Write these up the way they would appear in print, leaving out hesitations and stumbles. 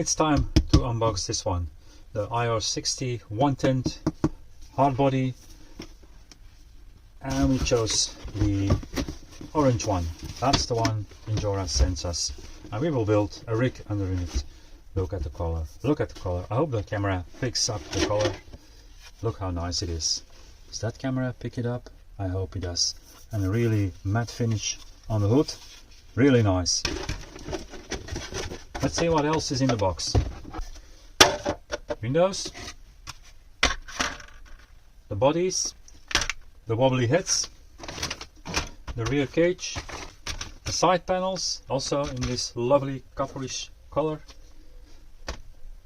it's time to unbox this one, the IR60 110 hard body, and we chose the orange one. That's the one INJORA sends us, and we will build a rig underneath it. Look at the color, look at the color. I hope the camera picks up the color. Look how nice it is. Does that camera pick it up? I hope it does. And a really matte finish on the hood, really nice. Let's see what else is in the box. Windows, the bodies, the wobbly heads, the rear cage, the side panels, also in this lovely copperish color,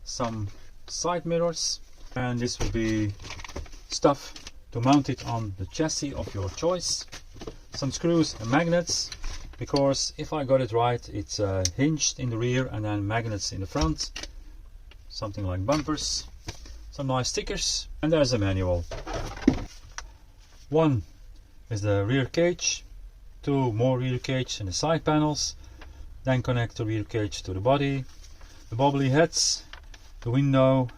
some side mirrors, and this will be stuff to mount it on the chassis of your choice. Some screws and magnets, because if I got it right, it's hinged in the rear and then magnets in the front. Something like bumpers, some nice stickers, and there's a manual. One is the rear cage, two more rear cage and the side panels, then connect the rear cage to the body, the wobbly heads, the window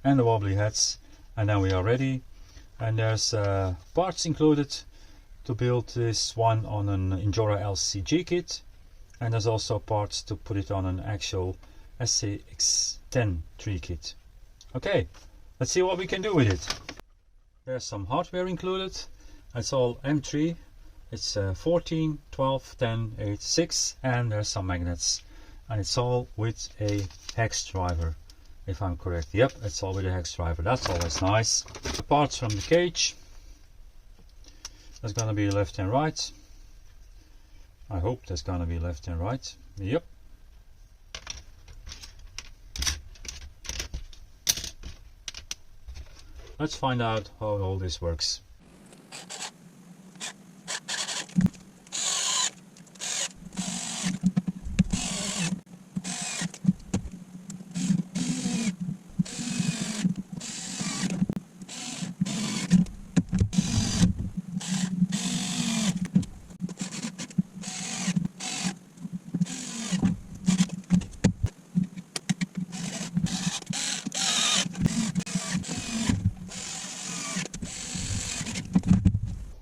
and the wobbly heads, and then we are ready. And there's parts included to build this one on an INJORA LCG kit, and there's also parts to put it on an actual SCX10 tree kit. Okay, let's see what we can do with it. There's some hardware included. It's all M3. It's 14, 12, 10, 8, 6, and there's some magnets, and it's all with a hex driver, if I'm correct. Yep, it's all with a hex driver. That's always nice. The parts from the cage, there's gonna be left and right. I hope there's gonna be left and right. Yep. Let's find out how all this works.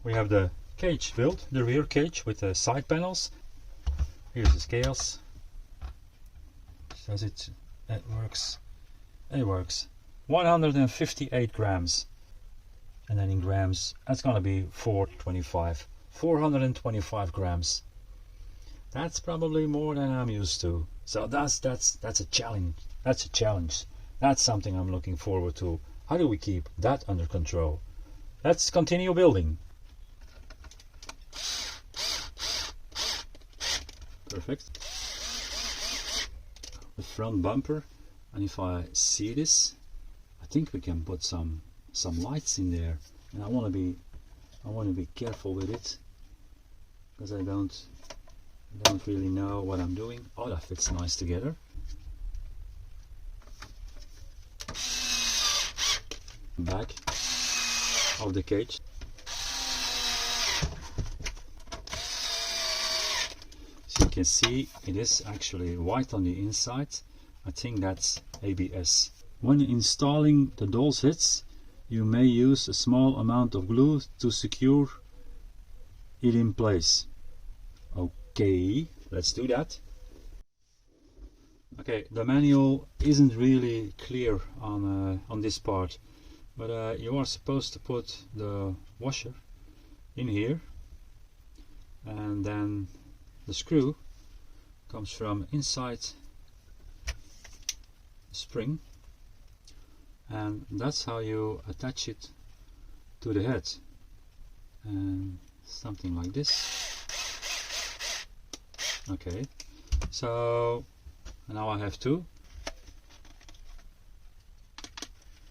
We have the cage built, the rear cage with the side panels. Here's the scales. Says it works. It works. 158 grams. And then in grams, that's gonna be 425 grams. That's probably more than I'm used to. So that's a challenge. That's a challenge. That's something I'm looking forward to. How do we keep that under control? Let's continue building. Perfect. The front bumper, and if I see this, I think we can put some lights in there. And I want to be careful with it, because I don't really know what I'm doing. Oh, that fits nice together. Back of the cage. You can see it is actually white on the inside. I think that's ABS. When installing the doll's heads, you may use a small amount of glue to secure it in place. Okay, let's do that. Okay, the manual isn't really clear on this part, but you are supposed to put the washer in here, and then the screw comes from inside the spring, and that's how you attach it to the head, and something like this. Okay, so now I have two.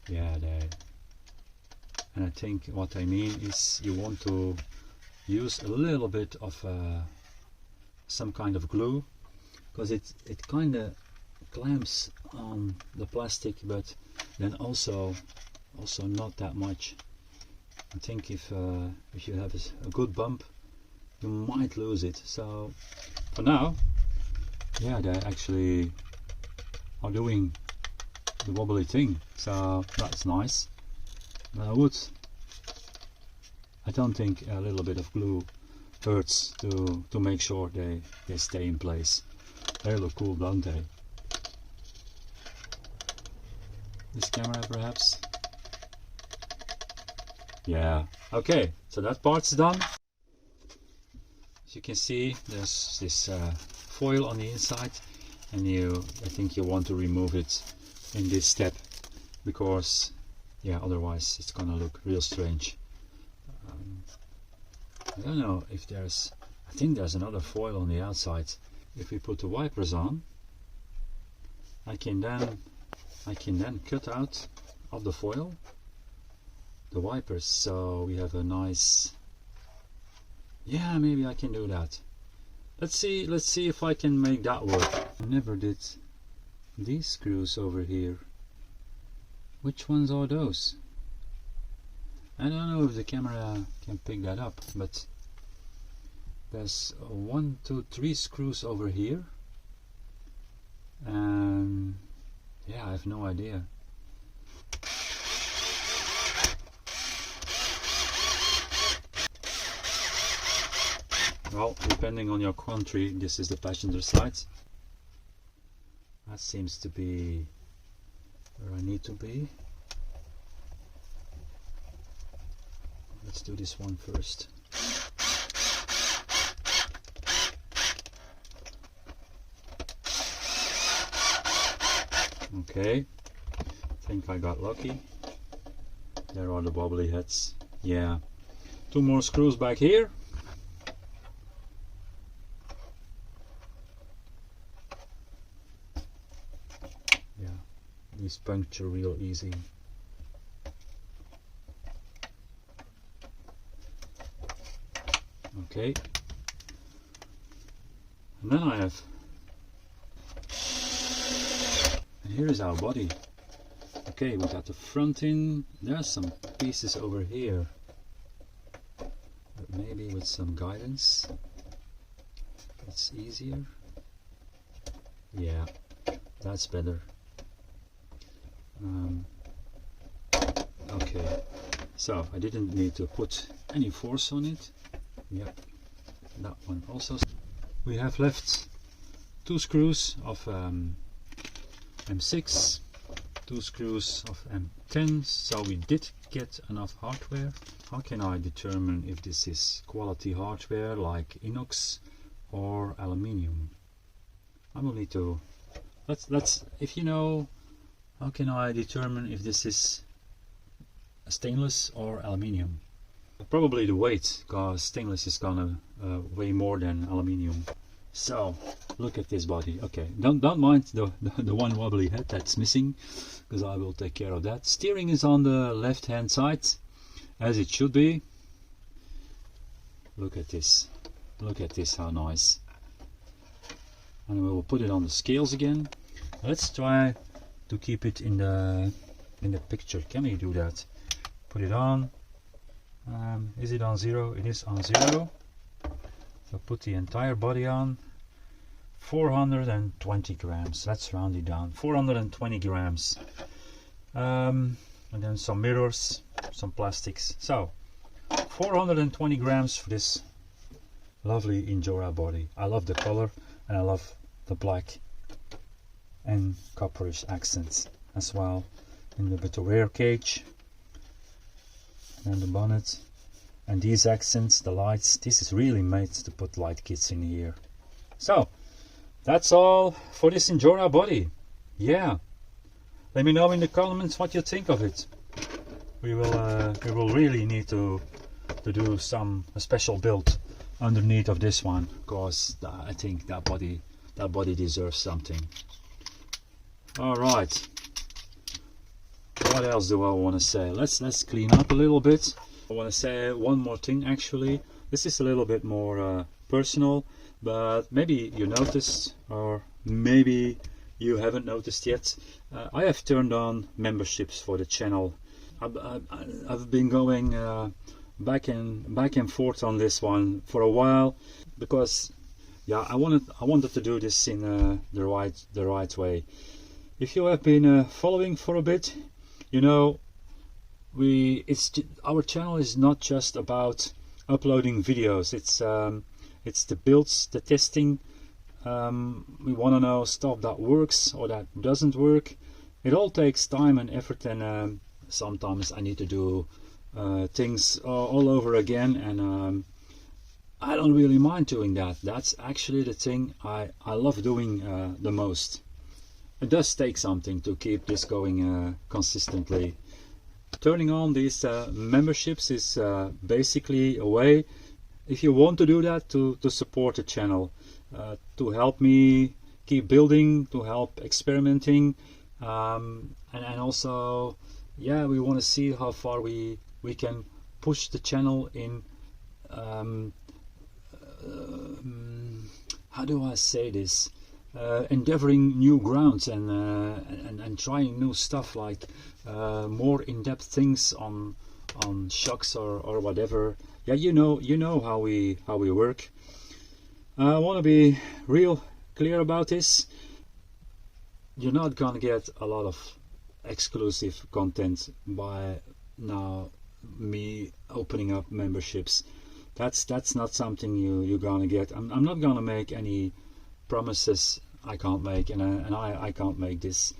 Yeah, there. And I think what I mean is you want to use a little bit of some kind of glue, because it kind of clamps on the plastic, but then also not that much. I think if you have a good bump, you might lose it. So for now, yeah, they actually, how doing the wobbly thing, so that's nice. But I don't think a little bit of glue hurts to make sure they stay in place. They look cool, don't they? This camera perhaps? Yeah, okay, so that part's done. As you can see, there's this foil on the inside, and I think you want to remove it in this step, because yeah, otherwise it's gonna look real strange. I don't know if I think there's another foil on the outside. If we put the wipers on, I can then cut out of the foil the wipers, so we have a nice, yeah, maybe I can do that. Let's see if I can make that work. I never did these screws over here. Which ones are those? I don't know if the camera can pick that up, but there's 1, 2, 3 screws over here, and yeah, I have no idea. Well, depending on your country, this is the passenger side. That seems to be where I need to be. Let's do this one first. Okay, I think I got lucky. There are the wobbly heads. Yeah, 2 more screws back here. Yeah, these puncture real easy. Okay, and then I have, and here is our body. Okay, we got the front in. There's some pieces over here, but maybe with some guidance it's easier. Yeah, that's better. Okay, so I didn't need to put any force on it. Yep, that one also. We have left 2 screws of M6, 2 screws of M10, so we did get enough hardware. How can I determine if this is quality hardware like inox or aluminium? I will need to, let's if you know, how can I determine if this is stainless or aluminium? Probably the weight, because stainless is gonna weigh more than aluminium. So look at this body. Okay, don't mind the one wobbly head that's missing, because I will take care of that. Steering is on the left hand side, as it should be. Look at this. Look at this, how nice. And we will put it on the scales again. Let's try to keep it in the picture. Can we do that? Put it on. Is it on 0? It is on 0. So put the entire body on. 420 grams. Let's round it down. 420 grams. And then some mirrors, some plastics. So 420 grams for this lovely INJORA body. I love the color, and I love the black and copperish accents as well. In the rear cage. And the bonnet, and these accents, the lights. This is really made to put light kits in here. So that's all for this INJORA body. Yeah, let me know in the comments what you think of it. We will really need to do a special build underneath of this one, because I think that body deserves something. All right. What else do I want to say? Let's clean up a little bit. I want to say one more thing actually. This is a little bit more personal, but maybe you noticed, or maybe you haven't noticed yet. I have turned on memberships for the channel. I've been going back and forth on this one for a while, because yeah, I wanted to do this in the right way. If you have been following for a bit, you know our channel is not just about uploading videos. It's the builds, the testing. We want to know stuff that works or that doesn't work. It all takes time and effort, and sometimes I need to do things all over again, and I don't really mind doing that. That's actually the thing I love doing the most. It does take something to keep this going consistently. Turning on these memberships is basically a way, if you want to do that, to support the channel, to help me keep building, to help experimenting, and also, yeah, we want to see how far we can push the channel in, how do I say this, endeavoring new grounds and trying new stuff, like more in-depth things on shocks or whatever. Yeah, you know how we work. I want to be real clear about this. You're not gonna get a lot of exclusive content by now me opening up memberships. That's not something you're gonna get. I'm not gonna make any promises I can't make, and I can't make this.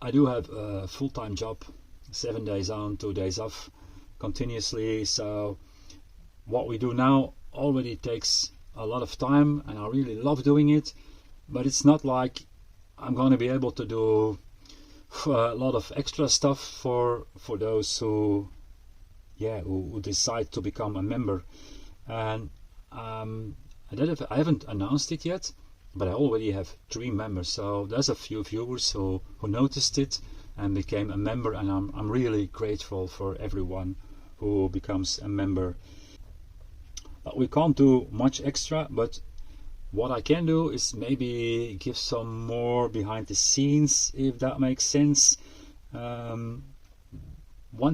I do have a full-time job, 7 days on, 2 days off, continuously. So what we do now already takes a lot of time, and I really love doing it. But it's not like I'm going to be able to do a lot of extra stuff for those who decide to become a member. And I haven't announced it yet, but I already have 3 members. So there's a few viewers who noticed it and became a member, and I'm really grateful for everyone who becomes a member. We can't do much extra, but what I can do is maybe give some more behind the scenes, if that makes sense. One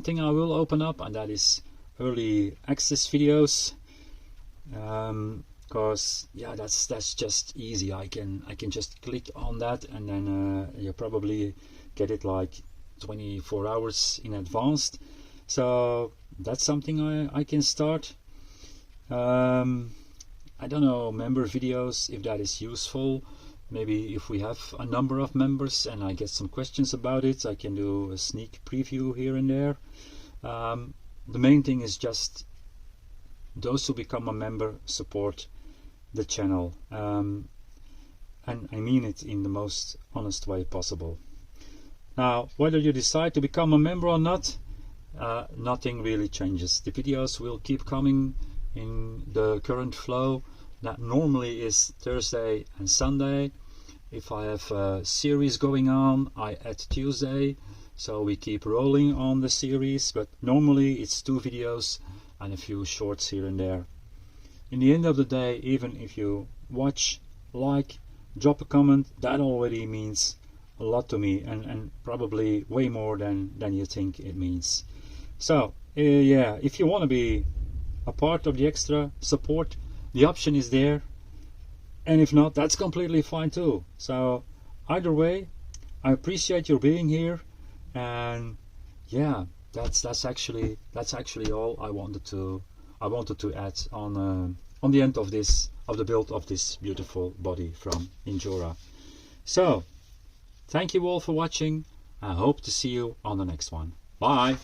thing I will open up, and that is early access videos, because yeah, that's just easy. I can just click on that, and then you probably get it like 24 hours in advance. So that's something I can start. I don't know, member videos, if that is useful. Maybe if we have a number of members and I get some questions about it, I can do a sneak preview here and there. The main thing is just those who become a member support the channel, and I mean it in the most honest way possible. Now, whether you decide to become a member or not, nothing really changes. The videos will keep coming in the current flow that normally is Thursday and Sunday. If I have a series going on, I add Tuesday, so we keep rolling on the series, but normally it's 2 videos and a few shorts here and there. In the end of the day, even if you watch, like, drop a comment, that already means a lot to me, and probably way more than you think it means. So yeah, if you want to be a part of the extra support, the option is there, and if not, that's completely fine too. So either way, I appreciate your being here, and yeah, that's actually all I wanted to add on the end of the build of this beautiful body from INJORA. So thank you all for watching. I hope to see you on the next one. Bye.